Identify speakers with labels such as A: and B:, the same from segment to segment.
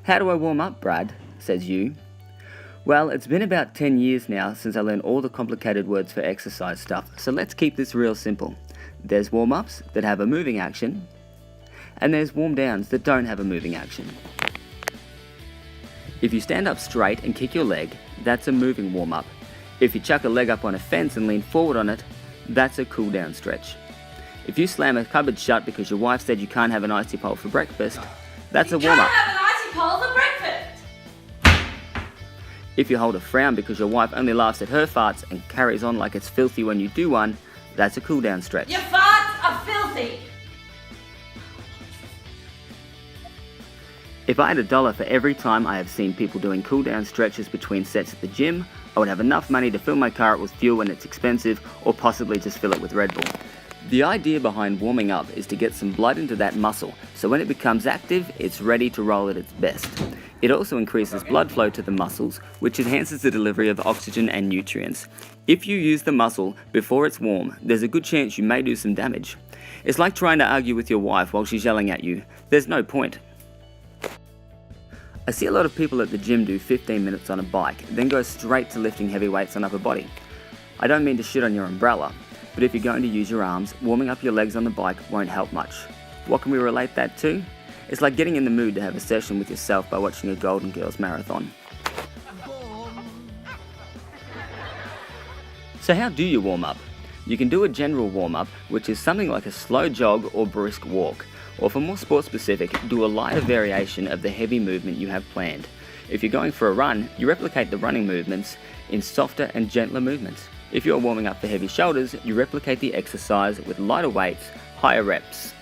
A: How do I warm up, Brad? Says you. Well, it's been about 10 years now since I learned all the complicated words for exercise stuff, so let's keep this real simple. There's warm-ups that have a moving action, and there's warm-downs that don't have a moving action. If you stand up straight and kick your leg, that's a moving warm-up. If you chuck a leg up on a fence and lean forward on it, that's a cool-down stretch. If you slam a cupboard shut because your wife said you can't have an icy pole for breakfast, that's a warm-up.
B: You can't have an icy pole for breakfast!
A: If you hold a frown because your wife only laughs at her farts and carries on like it's filthy when you do one, that's a cool-down stretch.
B: Your farts are filthy!
A: If I had $1 for every time I have seen people doing cool-down stretches between sets at the gym, I would have enough money to fill my car up with fuel when it's expensive, or possibly just fill it with Red Bull. The idea behind warming up is to get some blood into that muscle, so when it becomes active, it's ready to roll at its best. It also increases blood flow to the muscles, which enhances the delivery of oxygen and nutrients. If you use the muscle before it's warm, there's a good chance you may do some damage. It's like trying to argue with your wife while she's yelling at you. There's no point. I see a lot of people at the gym do 15 minutes on a bike, then go straight to lifting heavy weights on upper body. I don't mean to shit on your umbrella, but if you're going to use your arms, warming up your legs on the bike won't help much. What can we relate that to? It's like getting in the mood to have a session with yourself by watching a Golden Girls marathon. So how do you warm up? You can do a general warm up, which is something like a slow jog or brisk walk. Or for more sport specific, do a lighter variation of the heavy movement you have planned. If you're going for a run, you replicate the running movements in softer and gentler movements. If you're warming up for heavy shoulders, you replicate the exercise with lighter weights, higher reps.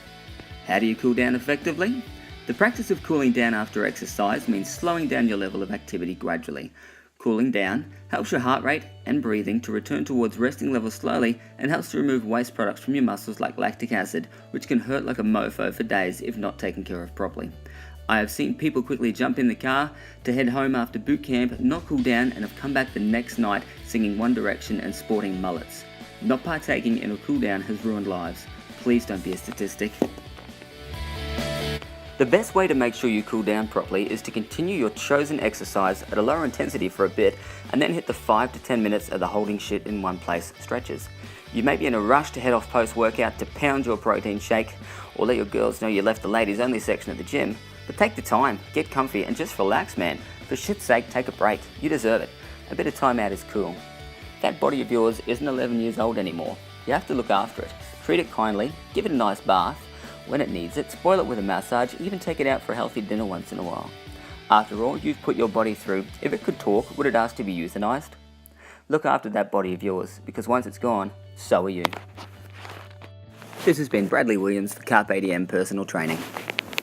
A: How do you cool down effectively? The practice of cooling down after exercise means slowing down your level of activity gradually. Cooling down helps your heart rate and breathing to return towards resting levels slowly and helps to remove waste products from your muscles like lactic acid, which can hurt like a mofo for days if not taken care of properly. I have seen people quickly jump in the car to head home after boot camp, not cool down, and have come back the next night singing One Direction and sporting mullets. Not partaking in a cool down has ruined lives. Please don't be a statistic. The best way to make sure you cool down properly is to continue your chosen exercise at a lower intensity for a bit and then hit the 5 to 10 minutes of the holding shit in one place stretches. You may be in a rush to head off post-workout to pound your protein shake or let your girls know you left the ladies only section at the gym, but take the time, get comfy and just relax, man. For shit's sake, take a break. You deserve it. A bit of time out is cool. That body of yours isn't 11 years old anymore. You have to look after it. Treat it kindly, give it a nice bath. When it needs it, spoil it with a massage, even take it out for a healthy dinner once in a while. After all you've put your body through, if it could talk, would it ask to be euthanized? Look after that body of yours, because once it's gone, so are you. This has been Bradley Williams for Carpe Diem Personal Training.